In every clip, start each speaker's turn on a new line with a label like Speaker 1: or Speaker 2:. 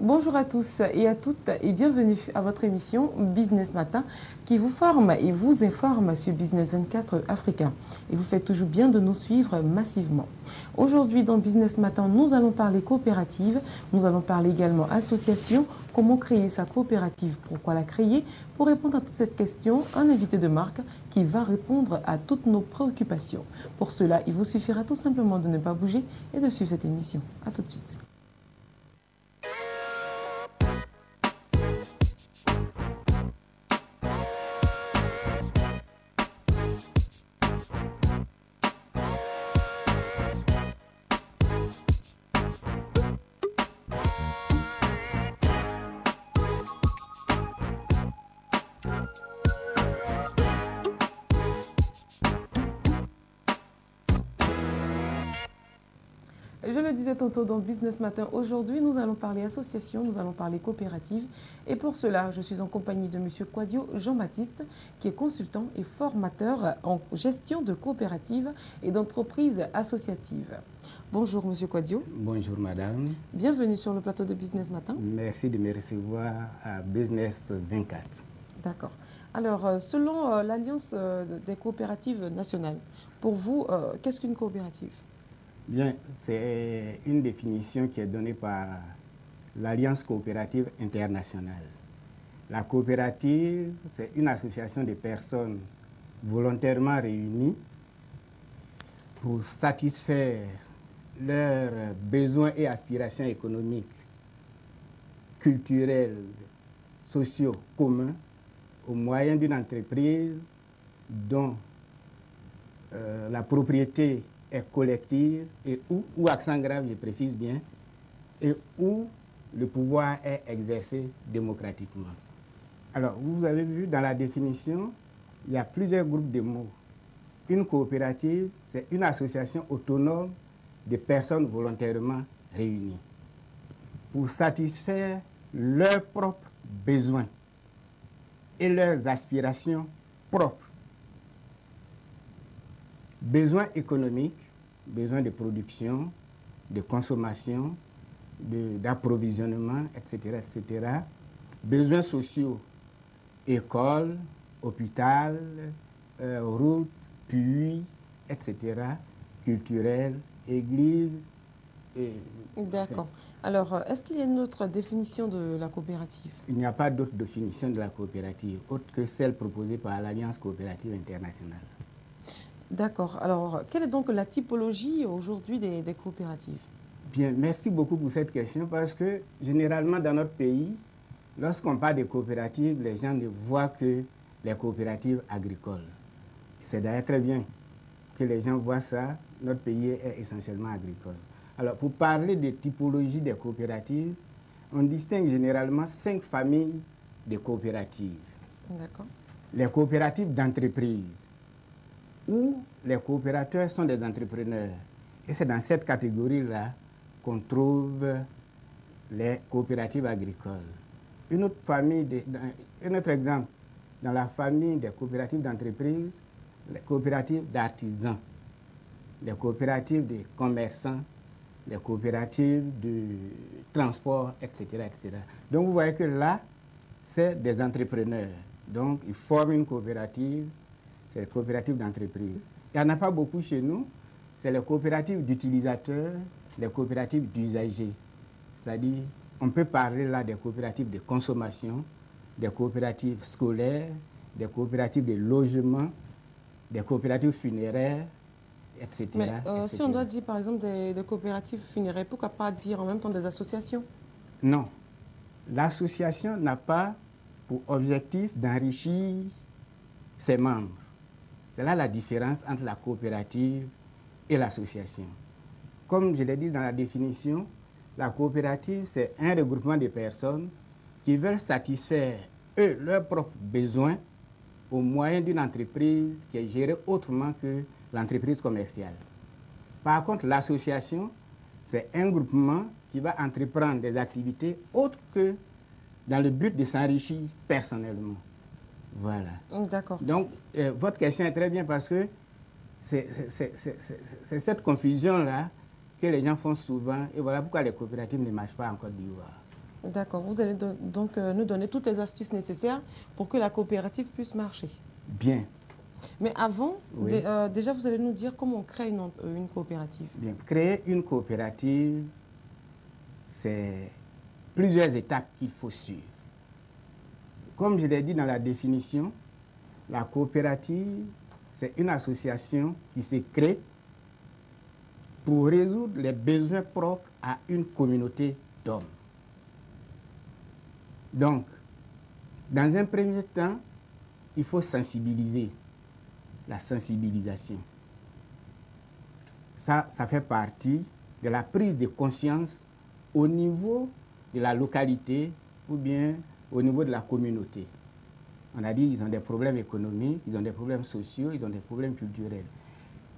Speaker 1: Bonjour à tous et à toutes et bienvenue à votre émission Business Matin qui vous forme et vous informe sur Business 24 Africa. Et vous faites toujours bien de nous suivre massivement. Aujourd'hui dans Business Matin, nous allons parler coopérative, nous allons parler également association, comment créer sa coopérative, pourquoi la créer. Pour répondre à toute cette question, un invité de marque qui va répondre à toutes nos préoccupations. Pour cela, il vous suffira tout simplement de ne pas bouger et de suivre cette émission. À tout de suite. Je le disais tantôt dans Business Matin, aujourd'hui nous allons parler association, nous allons parler coopérative et pour cela je suis en compagnie de M. Kwadio Jean-Baptiste qui est consultant et formateur en gestion de coopératives et d'entreprises associatives. Bonjour M. Kwadio.
Speaker 2: Bonjour madame.
Speaker 1: Bienvenue sur le plateau de Business Matin.
Speaker 2: Merci de me recevoir à Business 24.
Speaker 1: D'accord. Alors selon l'Alliance des coopératives nationales, pour vous, qu'est-ce qu'une coopérative ?
Speaker 2: Bien, c'est une définition qui est donnée par l'Alliance coopérative internationale. La coopérative, c'est une association de personnes volontairement réunies pour satisfaire leurs besoins et aspirations économiques, culturels, sociaux communs au moyen d'une entreprise dont la propriété est collective et où accent grave, je précise bien, et où le pouvoir est exercé démocratiquement. Alors, vous avez vu dans la définition, il y a plusieurs groupes de mots. Une coopérative, c'est une association autonome de personnes volontairement réunies pour satisfaire leurs propres besoins et leurs aspirations propres. Besoins économiques, besoins de production, de consommation, d'approvisionnement, etc., etc. Besoins sociaux, école, hôpital, route, puits, etc., culturels, église.
Speaker 1: D'accord. Alors, est-ce qu'il y a une autre définition de la coopérative?
Speaker 2: Il n'y a pas d'autre définition de la coopérative, autre que celle proposée par l'Alliance coopérative internationale.
Speaker 1: D'accord. Alors, quelle est donc la typologie aujourd'hui des coopératives?
Speaker 2: Bien, merci beaucoup pour cette question parce que généralement dans notre pays, lorsqu'on parle de coopératives, les gens ne voient que les coopératives agricoles. C'est d'ailleurs très bien que les gens voient ça. Notre pays est essentiellement agricole. Alors, pour parler de typologie des coopératives, on distingue généralement 5 familles de coopératives.
Speaker 1: D'accord.
Speaker 2: Les coopératives d'entreprise, où les coopérateurs sont des entrepreneurs. Et c'est dans cette catégorie-là qu'on trouve les coopératives agricoles. Un autre exemple, dans la famille des coopératives d'entreprise, les coopératives d'artisans, les coopératives de commerçants, les coopératives de transport, etc., etc. Donc vous voyez que là, c'est des entrepreneurs. Donc ils forment une coopérative. C'est les coopératives d'entreprise. Il n'y en a pas beaucoup chez nous. C'est les coopératives d'utilisateurs, les coopératives d'usagers. C'est-à-dire, on peut parler là des coopératives de consommation, des coopératives scolaires, des coopératives de logement, des coopératives funéraires, etc.
Speaker 1: Mais
Speaker 2: etc.
Speaker 1: si on doit dire par exemple des coopératives funéraires, pourquoi pas dire en même temps des associations?
Speaker 2: Non. L'association n'a pas pour objectif d'enrichir ses membres. C'est là la différence entre la coopérative et l'association. Comme je l'ai dit dans la définition, la coopérative, c'est un regroupement de personnes qui veulent satisfaire, eux, leurs propres besoins au moyen d'une entreprise qui est gérée autrement que l'entreprise commerciale. Par contre, l'association, c'est un groupement qui va entreprendre des activités autres que dans le but de s'enrichir personnellement. Voilà.
Speaker 1: D'accord.
Speaker 2: Donc, votre question est très bien parce que c'est cette confusion-là que les gens font souvent. Et voilà pourquoi les coopératives ne marchent pas en Côte d'Ivoire.
Speaker 1: D'accord. Vous allez donc nous donner toutes les astuces nécessaires pour que la coopérative puisse marcher.
Speaker 2: Bien.
Speaker 1: Mais avant,
Speaker 2: Oui.
Speaker 1: déjà, vous allez nous dire comment on crée une coopérative.
Speaker 2: Bien. Créer une coopérative, c'est plusieurs étapes qu'il faut suivre. Comme je l'ai dit dans la définition, la coopérative, c'est une association qui se crée pour résoudre les besoins propres à une communauté d'hommes. Donc, dans un premier temps, il faut sensibiliser, la sensibilisation. Ça fait partie de la prise de conscience au niveau de la localité ou bien au niveau de la communauté. On a dit qu'ils ont des problèmes économiques, ils ont des problèmes sociaux, ils ont des problèmes culturels.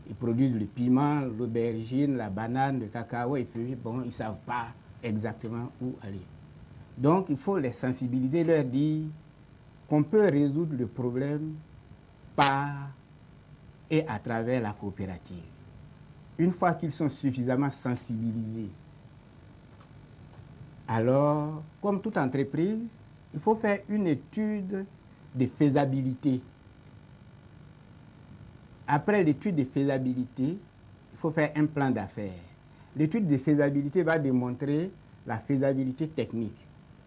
Speaker 2: Ils produisent le piment, l'aubergine, la banane, le cacao, et puis bon, ils ne savent pas exactement où aller. Donc, il faut les sensibiliser, leur dire qu'on peut résoudre le problème par et à travers la coopérative. Une fois qu'ils sont suffisamment sensibilisés, alors, comme toute entreprise, il faut faire une étude de faisabilité. Après l'étude de faisabilité, il faut faire un plan d'affaires. L'étude de faisabilité va démontrer la faisabilité technique,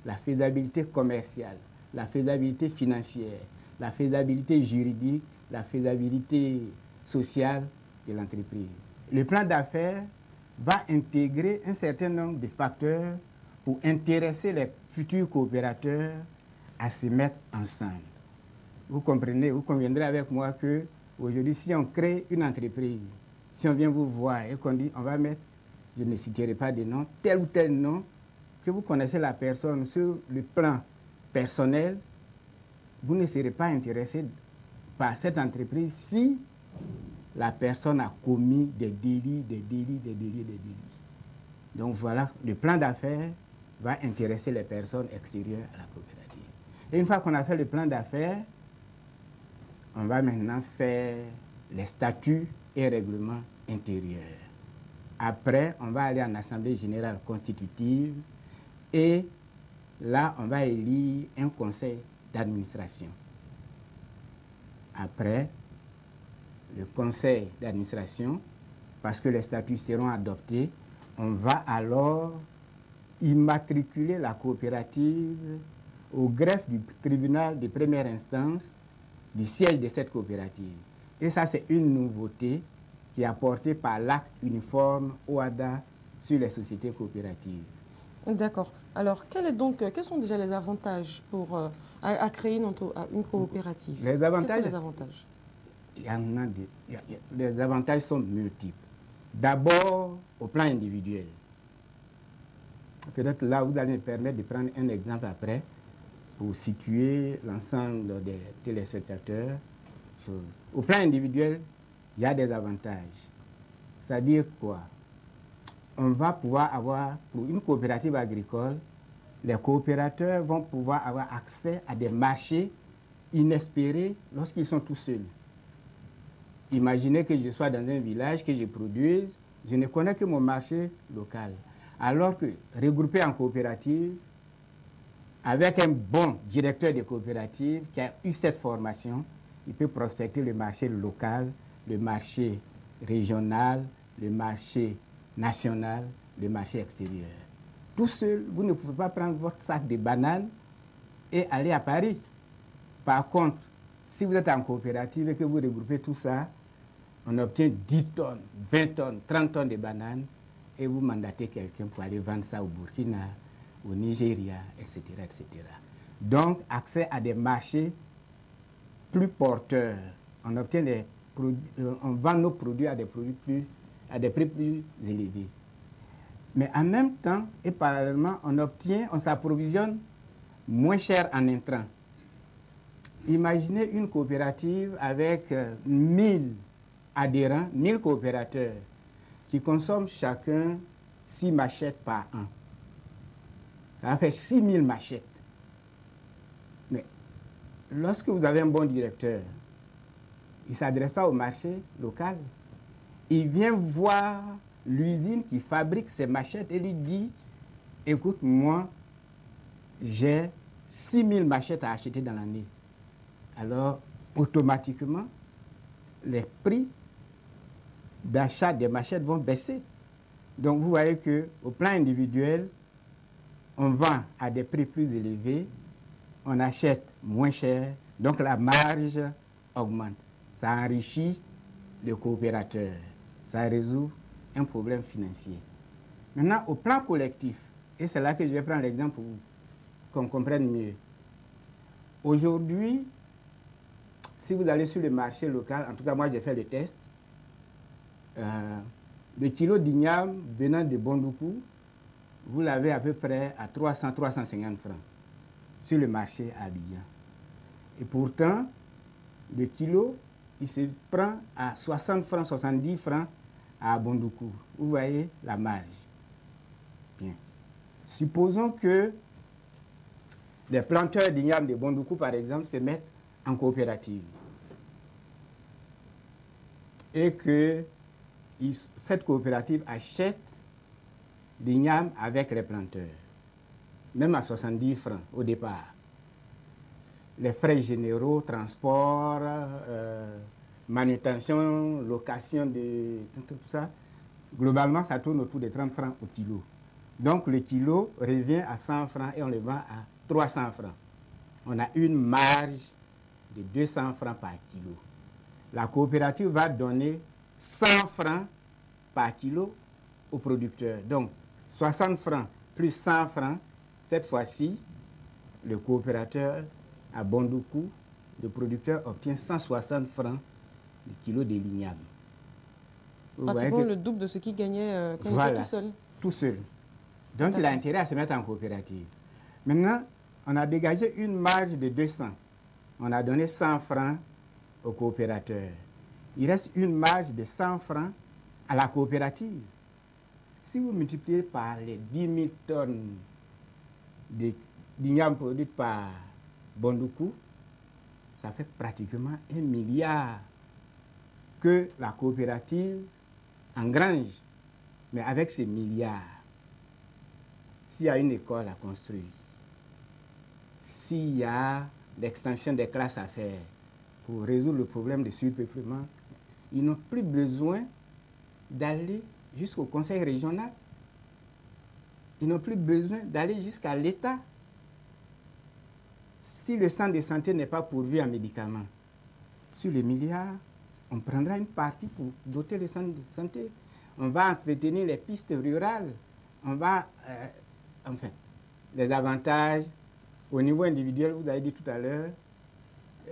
Speaker 2: la faisabilité commerciale, la faisabilité financière, la faisabilité juridique, la faisabilité sociale de l'entreprise. Le plan d'affaires va intégrer un certain nombre de facteurs pour intéresser les futurs coopérateurs à se mettre ensemble. Vous comprenez, vous conviendrez avec moi que aujourd'hui, si on crée une entreprise, si on vient vous voir et qu'on dit on va mettre, je ne citerai pas de nom, tel ou tel nom, que vous connaissez la personne sur le plan personnel, vous ne serez pas intéressé par cette entreprise si la personne a commis des délits. Donc voilà, le plan d'affaires va intéresser les personnes extérieures à la coopérative. Et une fois qu'on a fait le plan d'affaires, on va maintenant faire les statuts et règlements intérieurs. Après, on va aller en assemblée générale constitutive et là, on va élire un conseil d'administration. Après, le conseil d'administration, parce que les statuts seront adoptés, on va alors immatriculer la coopérative au greffe du tribunal de première instance du siège de cette coopérative. Et ça, c'est une nouveauté qui est apportée par l'acte uniforme OHADA sur les sociétés coopératives.
Speaker 1: D'accord. Alors, quels sont déjà les avantages à créer une coopérative?
Speaker 2: Les avantages,
Speaker 1: quels sont les avantages?
Speaker 2: Il y en a les avantages sont multiples. D'abord, au plan individuel. Peut-être là, vous allez me permettre de prendre un exemple après pour situer l'ensemble des téléspectateurs. Au plan individuel, il y a des avantages. C'est-à-dire quoi? On va pouvoir avoir, pour une coopérative agricole, les coopérateurs vont pouvoir avoir accès à des marchés inespérés lorsqu'ils sont tout seuls. Imaginez que je sois dans un village, que je produise, je ne connais que mon marché local. Alors que regroupé en coopérative, avec un bon directeur de coopérative qui a eu cette formation, il peut prospecter le marché local, le marché régional, le marché national, le marché extérieur. Tout seul, vous ne pouvez pas prendre votre sac de bananes et aller à Paris. Par contre, si vous êtes en coopérative et que vous regroupez tout ça, on obtient 10 tonnes, 20 tonnes, 30 tonnes de bananes et vous mandatez quelqu'un pour aller vendre ça au Burkina, au Nigeria, etc., etc. Donc, accès à des marchés plus porteurs. On obtient on vend nos produits à des prix plus élevés. Mais en même temps et parallèlement, on s'approvisionne moins cher en intrants. Imaginez une coopérative avec 1000 adhérents, 1000 coopérateurs qui consomment chacun 6 machettes par an. Ça fait 6000 machettes. Mais lorsque vous avez un bon directeur, il ne s'adresse pas au marché local. Il vient voir l'usine qui fabrique ces machettes et lui dit, écoute, moi, j'ai 6 000 machettes à acheter dans l'année. Alors, automatiquement, les prix d'achat des machettes vont baisser. Donc, vous voyez qu'au plan individuel, on vend à des prix plus élevés, on achète moins cher, donc la marge augmente. Ça enrichit le coopérateur, ça résout un problème financier. Maintenant, au plan collectif, et c'est là que je vais prendre l'exemple pour qu'on comprenne mieux. Aujourd'hui, si vous allez sur le marché local, en tout cas moi j'ai fait le test, le kilo d'igname venant de Bondoukou, vous l'avez à peu près à 300-350 francs sur le marché à Abidjan. Et pourtant, le kilo, il se prend à 60 francs, 70 francs à Bondoukou. Vous voyez la marge. Bien. Supposons que les planteurs d'igname de Bondoukou, par exemple, se mettent en coopérative. Et que cette coopérative achète d'igname avec les planteurs, même à 70 francs au départ. Les frais généraux, transport, manutention, location de tout ça, globalement, ça tourne autour de 30 francs au kilo. Donc, le kilo revient à 100 francs et on le vend à 300 francs. On a une marge de 200 francs par kilo. La coopérative va donner 100 francs par kilo au producteur. Donc, 60 francs plus 100 francs, cette fois-ci, le coopérateur à Bondoukou, le producteur obtient 160 francs du kilo de l'igname.
Speaker 1: Pratiquement le double de ce qu'il gagnait quand il était tout seul.
Speaker 2: Tout seul. Donc, il a intérêt à se mettre en coopérative. Maintenant, on a dégagé une marge de 200. On a donné 100 francs au coopérateur. Il reste une marge de 100 francs à la coopérative. Si vous multipliez par les 10 000 tonnes d'igname produites par Bondoukou, ça fait pratiquement 1 milliard que la coopérative engrange. Mais avec ces milliards, s'il y a une école à construire, s'il y a l'extension des classes à faire pour résoudre le problème de surpeuplement, ils n'ont plus besoin d'aller jusqu'au conseil régional. Ils n'ont plus besoin d'aller jusqu'à l'État. Si le centre de santé n'est pas pourvu en médicaments, sur les milliards, on prendra une partie pour doter le centre de santé. On va entretenir les pistes rurales. On va... enfin, les avantages au niveau individuel, vous avez dit tout à l'heure,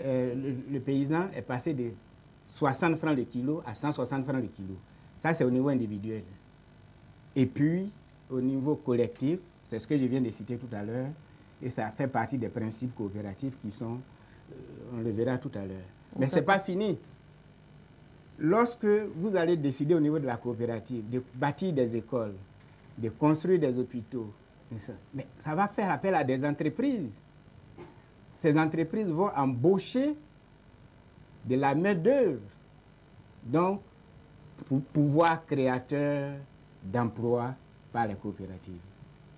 Speaker 2: le paysan est passé de 60 francs le kilo à 160 francs le kilo. Ça, c'est au niveau individuel. Et puis, au niveau collectif, c'est ce que je viens de citer tout à l'heure, et ça fait partie des principes coopératifs qui sont, on le verra tout à l'heure. Mais ce n'est pas fini. Lorsque vous allez décider au niveau de la coopérative de bâtir des écoles, de construire des hôpitaux, mais ça va faire appel à des entreprises. Ces entreprises vont embaucher de la main-d'œuvre. Donc, pour pouvoir créateur d'emplois par les coopératives.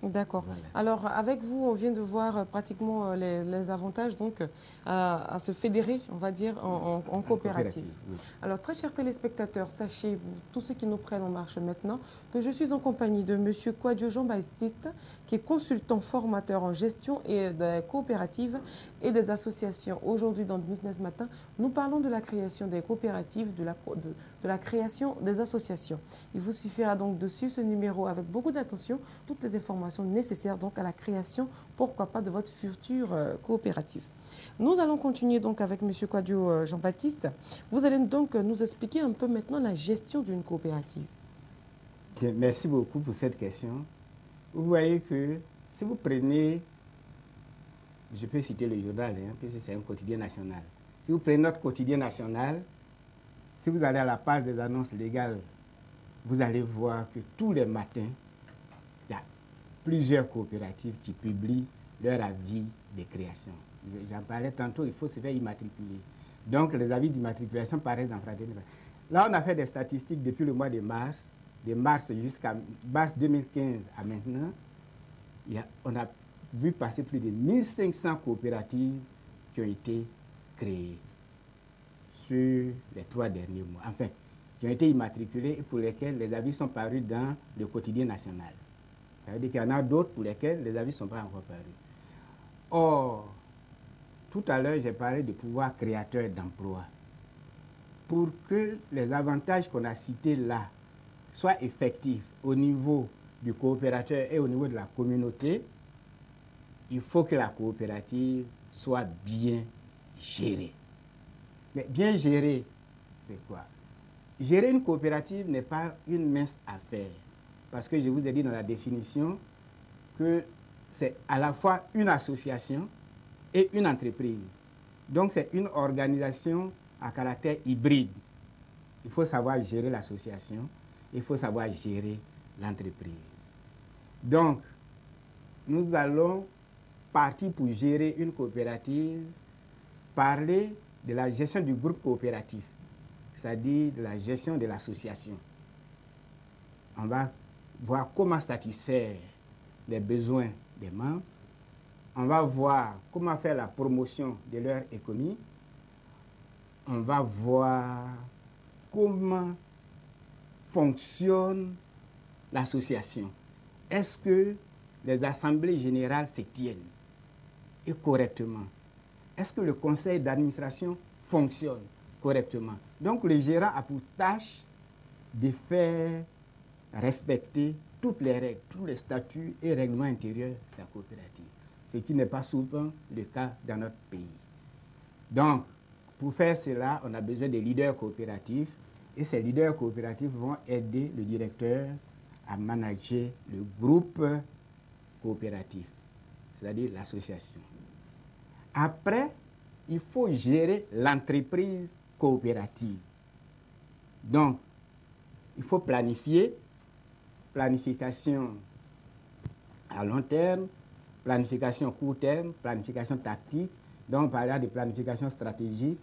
Speaker 1: D'accord. Voilà. Alors, avec vous, on vient de voir pratiquement les avantages donc, à se fédérer, on va dire, en coopérative. Oui. Alors, très chers téléspectateurs, sachez, vous, tous ceux qui nous prennent en marche maintenant, que je suis en compagnie de M. Kouadio Jean-Baptiste, qui est consultant formateur en gestion et des coopératives et des associations. Aujourd'hui, dans Business Matin, nous parlons de la création des coopératives, de la création des associations. Il vous suffira donc de suivre ce numéro avec beaucoup d'attention, toutes les informations nécessaires donc à la création, pourquoi pas, de votre future coopérative. Nous allons continuer donc avec M. Kouadio Jean-Baptiste. Vous allez donc nous expliquer un peu maintenant la gestion d'une coopérative.
Speaker 2: Bien, merci beaucoup pour cette question. Vous voyez que si vous prenez, je peux citer le journal, puisque c'est un quotidien national. Si vous prenez notre quotidien national, si vous allez à la page des annonces légales, vous allez voir que tous les matins, il y a plusieurs coopératives qui publient leur avis de création. J'en parlais tantôt, il faut se faire immatriculer. Donc, les avis d'immatriculation paraissent dans Fraternité. Là, on a fait des statistiques depuis le mois de mars jusqu'à mars 2015 à maintenant. On a vu passer plus de 1500 coopératives qui ont été créées sur les 3 derniers mois. Enfin, qui ont été immatriculées et pour lesquelles les avis sont parus dans le quotidien national. Ça veut dire qu'il y en a d'autres pour lesquels les avis ne sont pas encore parus. Or, tout à l'heure, j'ai parlé de pouvoir créateur d'emplois. Pour que les avantages qu'on a cités là soient effectifs au niveau du coopérateur et au niveau de la communauté, il faut que la coopérative soit bien gérée. Mais bien gérée, c'est quoi? Gérer une coopérative n'est pas une mince affaire. Parce que je vous ai dit dans la définition que c'est à la fois une association et une entreprise. Donc c'est une organisation à caractère hybride. Il faut savoir gérer l'association, il faut savoir gérer l'entreprise. Donc, nous allons partir pour gérer une coopérative, parler de la gestion du groupe coopératif, c'est-à-dire de la gestion de l'association. On va voir comment satisfaire les besoins des membres. On va voir comment faire la promotion de leur économie. On va voir comment fonctionne l'association. Est-ce que les assemblées générales se tiennent et correctement? Est-ce que le conseil d'administration fonctionne correctement? Donc le gérant a pour tâche de faire respecter toutes les règles, tous les statuts et règlements intérieurs de la coopérative, ce qui n'est pas souvent le cas dans notre pays. Donc, pour faire cela, on a besoin de leaders coopératifs et ces leaders coopératifs vont aider le directeur à manager le groupe coopératif, c'est-à-dire l'association. Après, il faut gérer l'entreprise coopérative. Donc, il faut planifier, planification à long terme, planification court terme, planification tactique. Donc, on parlera de planification stratégique,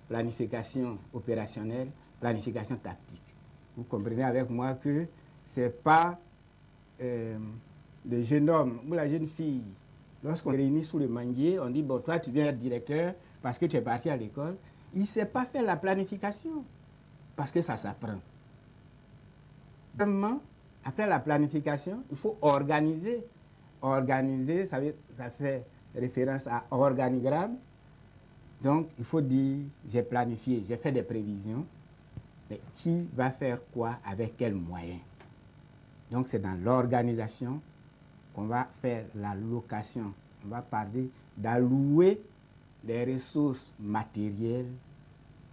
Speaker 2: planification opérationnelle, planification tactique. Vous comprenez avec moi que ce n'est pas le jeune homme ou la jeune fille. Lorsqu'on est réunit sous le manguier, on dit, bon, toi, tu viens être directeur parce que tu es parti à l'école. Il ne sait pas faire la planification parce que ça s'apprend. Après la planification, il faut organiser. Organiser, ça fait référence à organigramme. Donc, il faut dire, j'ai planifié, j'ai fait des prévisions, mais qui va faire quoi, avec quels moyens? Donc, c'est dans l'organisation qu'on va faire la location. On va parler d'allouer les ressources matérielles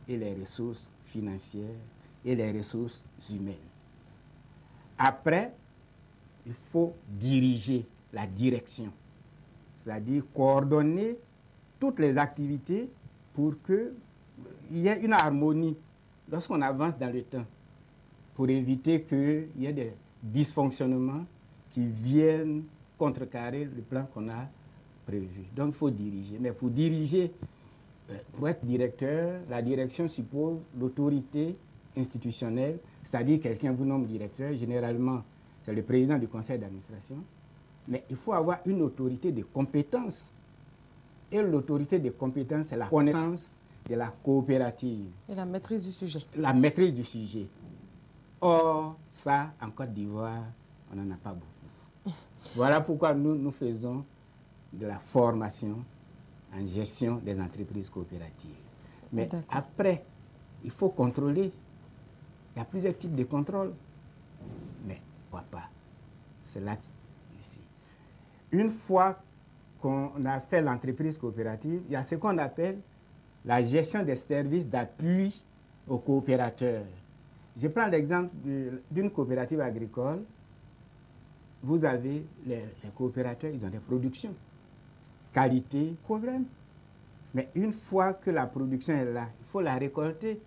Speaker 2: et les ressources financières et les ressources humaines. Après, il faut diriger la direction, c'est-à-dire coordonner toutes les activités pour qu'il y ait une harmonie lorsqu'on avance dans le temps, pour éviter qu'il y ait des dysfonctionnements qui viennent contrecarrer le plan qu'on a prévu. Donc, il faut diriger. Mais pour diriger, pour être directeur, la direction suppose l'autorité institutionnelle, c'est-à-dire quelqu'un vous nomme directeur, généralement, c'est le président du conseil d'administration, mais il faut avoir une autorité de compétence. Et l'autorité de compétence, c'est la connaissance de la coopérative.
Speaker 1: Et la maîtrise du sujet.
Speaker 2: La maîtrise du sujet. Or, ça, en Côte d'Ivoire, on n'en a pas beaucoup. Voilà pourquoi nous faisons de la formation en gestion des entreprises coopératives. Mais après, il faut contrôler. Il y a plusieurs types de contrôle. Mais pourquoi pas? C'est là, ici. Une fois qu'on a fait l'entreprise coopérative, il y a ce qu'on appelle la gestion des services d'appui aux coopérateurs. Je prends l'exemple d'une coopérative agricole. Vous avez les coopérateurs, ils ont des productions. Qualité, problème. Mais une fois que la production est là, il faut la récolter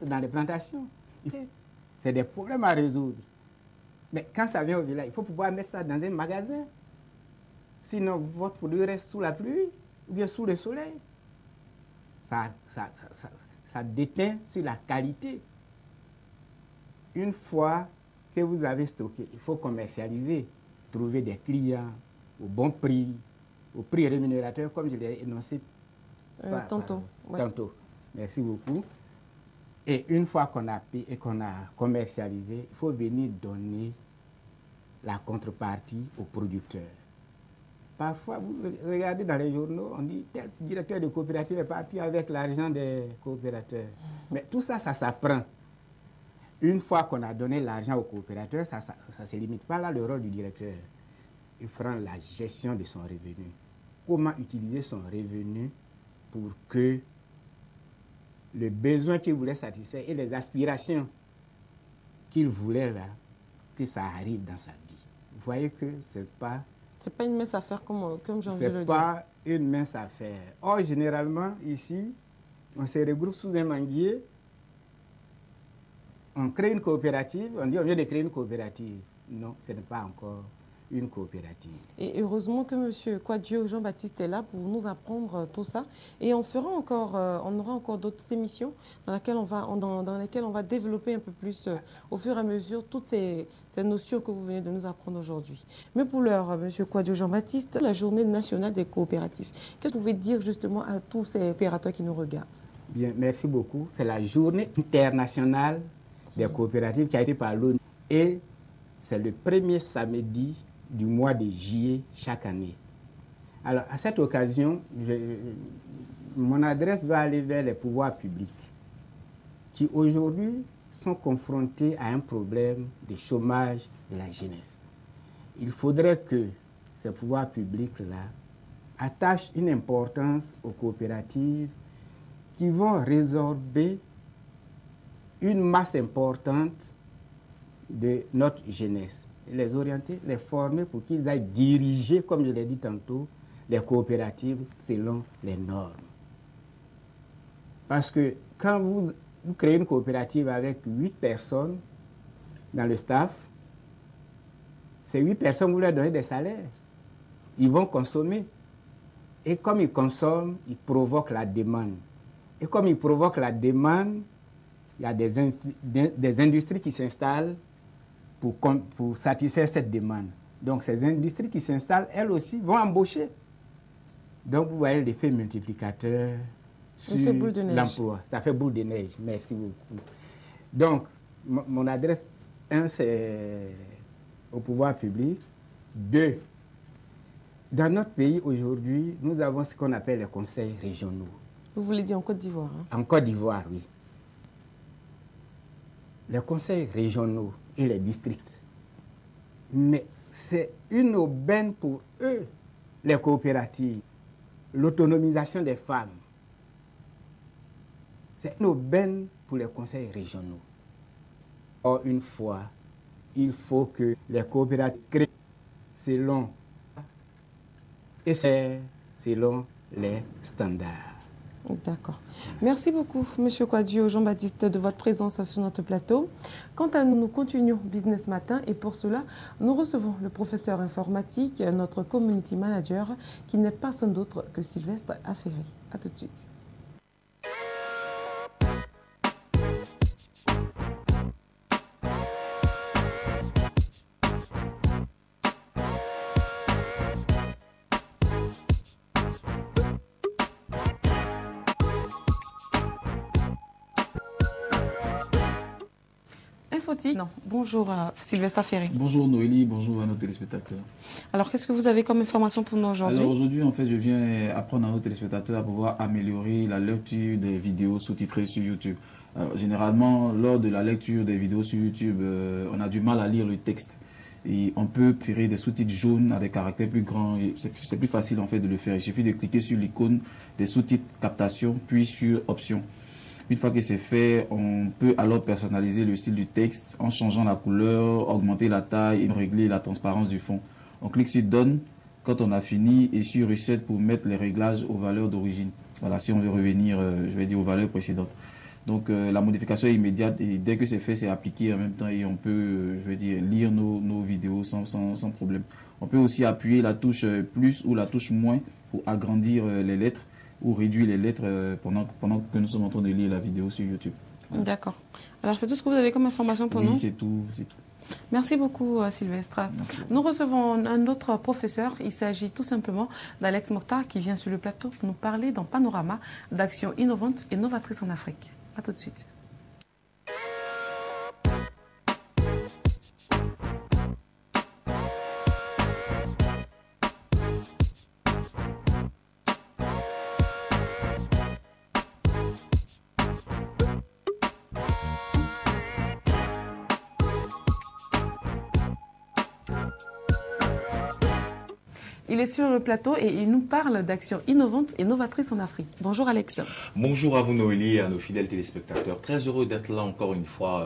Speaker 2: dans les plantations. C'est des problèmes à résoudre. Mais quand ça vient au village, il faut pouvoir mettre ça dans un magasin. Sinon, votre produit reste sous la pluie ou bien sous le soleil. Ça déteint sur la qualité. Une fois que vous avez stocké, il faut commercialiser, trouver des clients, au bon prix, au prix rémunérateur, comme je l'ai énoncé
Speaker 1: tantôt.
Speaker 2: Tantôt. Merci beaucoup. Et une fois qu'on a payé et qu'on a commercialisé, il faut venir donner la contrepartie au producteur. Parfois, vous regardez dans les journaux, on dit tel directeur de coopérative est parti avec l'argent des coopérateurs. Mais tout ça, ça s'apprend. Une fois qu'on a donné l'argent aux coopérateurs, ça ne se limite pas là, le rôle du directeur. Il fera la gestion de son revenu. Comment utiliser son revenu pour que le besoin qu'il voulait satisfaire et les aspirations qu'il voulait là, que ça arrive dans sa vie. Vous voyez que ce n'est pas...
Speaker 1: C'est pas une mince affaire comme j'ai envie de le dire.
Speaker 2: C'est pas une mince affaire. Or, généralement, ici, on se regroupe sous un manguier, on crée une coopérative, on dit on vient de créer une coopérative. Non, ce n'est pas encore une coopérative.
Speaker 1: Et heureusement que M. Kwadjo Jean-Baptiste est là pour nous apprendre tout ça. Et on aura encore d'autres émissions dans lesquelles on va développer un peu plus au fur et à mesure toutes ces notions que vous venez de nous apprendre aujourd'hui. Mais pour l'heure, M. Kwadjo Jean-Baptiste, la journée nationale des coopératives, qu'est-ce que vous pouvez dire justement à tous ces opérateurs qui nous regardent?
Speaker 2: Bien, merci beaucoup. C'est la journée internationale des coopératives qui a été par l'ONU. Et c'est le premier samedi du mois de juillet chaque année. Alors, à cette occasion, mon adresse va aller vers les pouvoirs publics qui aujourd'hui sont confrontés à un problème de chômage de la jeunesse. Il faudrait que ces pouvoirs publics-là attachent une importance aux coopératives qui vont résorber une masse importante de notre jeunesse. Les orienter, les former pour qu'ils aillent diriger, comme je l'ai dit tantôt, les coopératives selon les normes. Parce que quand vous créez une coopérative avec 8 personnes dans le staff, ces 8 personnes, vous leur donnez des salaires. Ils vont consommer. Et comme ils consomment, ils provoquent la demande. Et comme ils provoquent la demande, il y a des industries qui s'installent pour satisfaire cette demande. Donc, ces industries qui s'installent, elles aussi, vont embaucher. Donc, vous voyez l'effet multiplicateur sur l'emploi. Ça fait boule de neige. Merci beaucoup. Donc, mon adresse, 1, c'est au pouvoir public. 2, dans notre pays, aujourd'hui, nous avons ce qu'on appelle les conseils régionaux.
Speaker 1: Vous voulez dire en Côte d'Ivoire, hein?
Speaker 2: En Côte d'Ivoire, oui. Les conseils régionaux et les districts. Mais c'est une aubaine pour eux, les coopératives. L'autonomisation des femmes. C'est une aubaine pour les conseils régionaux. Or, une fois, il faut que les coopératives créent selon les standards.
Speaker 1: D'accord. Merci beaucoup, M. Kwadjo Jean-Baptiste, de votre présence sur notre plateau. Quant à nous, nous continuons Business Matin et pour cela, nous recevons le professeur informatique, notre community manager, qui n'est personne d'autre que Sylvestre Affery. À tout de suite. Non. Bonjour Sylvestre Affery.
Speaker 3: Bonjour Noélie, bonjour à nos téléspectateurs.
Speaker 1: Alors, qu'est-ce que vous avez comme information pour nous aujourd'hui?
Speaker 3: Alors aujourd'hui, en fait, je viens apprendre à nos téléspectateurs à pouvoir améliorer la lecture des vidéos sous-titrées sur YouTube. Alors, généralement, lors de la lecture des vidéos sur YouTube, on a du mal à lire le texte. Et on peut créer des sous-titres jaunes à des caractères plus grands. C'est plus facile en fait de le faire. Il suffit de cliquer sur l'icône des sous-titres captation, puis sur options. Une fois que c'est fait, on peut alors personnaliser le style du texte en changeant la couleur, augmenter la taille et régler la transparence du fond. On clique sur Donne quand on a fini et sur Reset pour mettre les réglages aux valeurs d'origine. Voilà, si on veut revenir, je vais dire, aux valeurs précédentes. Donc la modification est immédiate et dès que c'est fait, c'est appliqué en même temps et on peut, je vais dire, lire nos vidéos sans problème. On peut aussi appuyer la touche plus ou la touche moins pour agrandir les lettres ou réduire les lettres pendant que nous sommes en train de lire la vidéo sur YouTube.
Speaker 1: D'accord. Alors, c'est tout ce que vous avez comme information pour nous?
Speaker 3: Oui, c'est tout.
Speaker 1: Merci beaucoup, Sylvestre. Nous recevons un autre professeur. Il s'agit tout simplement d'Alex Mokhtar qui vient sur le plateau pour nous parler dans Panorama d'actions innovantes et novatrices en Afrique. A tout de suite. Il est sur le plateau et il nous parle d'actions innovantes et novatrices en Afrique. Bonjour Alex.
Speaker 4: Bonjour à vous Noélie et à nos fidèles téléspectateurs. Très heureux d'être là encore une fois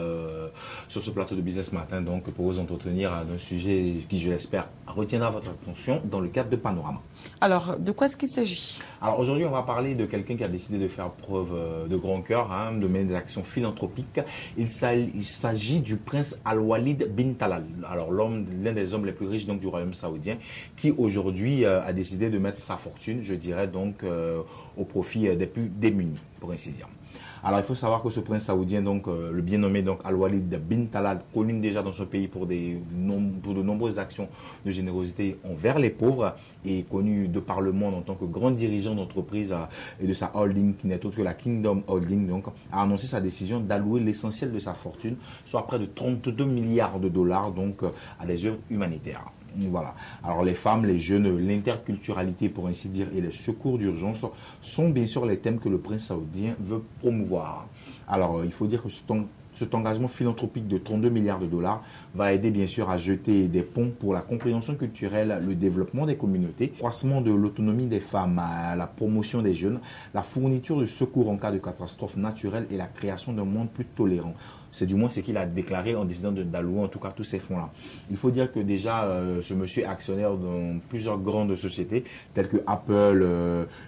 Speaker 4: sur ce plateau de Business Matin donc, pour vous entretenir d'un sujet qui, je l'espère, retiendra votre attention dans le cadre de Panorama.
Speaker 1: Alors, de quoi est-ce qu'il s'agit?
Speaker 4: Alors aujourd'hui, on va parler de quelqu'un qui a décidé de faire preuve de grand cœur, de mener des actions philanthropiques. Il s'agit du prince Al-Walid bin Talal, alors l'un des hommes les plus riches donc, du royaume saoudien, qui aujourd'hui a décidé de mettre sa fortune, je dirais donc, au profit des plus démunis, pour ainsi dire. Alors, il faut savoir que ce prince saoudien, donc, le bien nommé donc Al-Walid bin Talal, connu déjà dans ce pays pour de nombreuses actions de générosité envers les pauvres et connu de par le monde en tant que grand dirigeant d'entreprise et de sa holding, qui n'est autre que la Kingdom Holding, donc, a annoncé sa décision d'allouer l'essentiel de sa fortune, soit près de 32 milliards de dollars, donc, à des œuvres humanitaires. Voilà. Alors les femmes, les jeunes, l'interculturalité pour ainsi dire et les secours d'urgence sont bien sûr les thèmes que le prince saoudien veut promouvoir. Alors il faut dire que cet engagement philanthropique de 32 milliards de dollars va aider bien sûr à jeter des ponts pour la compréhension culturelle, le développement des communautés, le croissement de l'autonomie des femmes, la promotion des jeunes, la fourniture de secours en cas de catastrophe naturelle et la création d'un monde plus tolérant. C'est du moins ce qu'il a déclaré en décidant d'allouer en tout cas tous ces fonds-là. Il faut dire que déjà, ce monsieur est actionnaire dans plusieurs grandes sociétés, telles que Apple,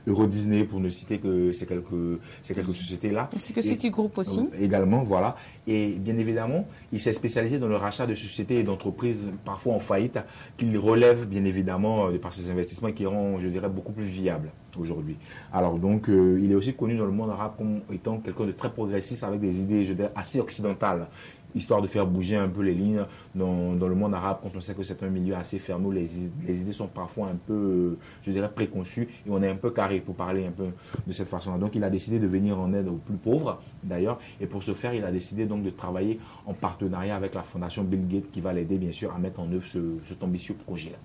Speaker 4: Euro Disney, pour ne citer que ces quelques sociétés-là.
Speaker 1: Ainsi que Citigroup aussi.
Speaker 4: Également, voilà. Et bien évidemment, il s'est spécialisé dans le rachat de sociétés et d'entreprises parfois en faillite, qu'il relève bien évidemment par ses investissements qui rend, je dirais, beaucoup plus viables aujourd'hui. Alors donc, il est aussi connu dans le monde arabe comme étant quelqu'un de très progressiste avec des idées, je dirais, assez occidentales, histoire de faire bouger un peu les lignes dans le monde arabe, quand on sait que c'est un milieu assez fermé où les idées sont parfois un peu, je dirais, préconçues et on est un peu carré pour parler un peu de cette façon-là. Donc, il a décidé de venir en aide aux plus pauvres, d'ailleurs, et pour ce faire, il a décidé donc de travailler en partenariat avec la fondation Bill Gates qui va l'aider, bien sûr, à mettre en œuvre cet ambitieux projet-là.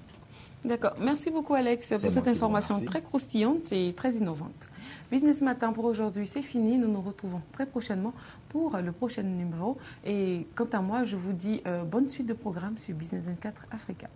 Speaker 1: D'accord. Merci beaucoup, Alex, pour cette information très croustillante et très innovante. Business Matin pour aujourd'hui, c'est fini. Nous nous retrouvons très prochainement pour le prochain numéro. Et quant à moi, je vous dis bonne suite de programme sur Business 24 Africa.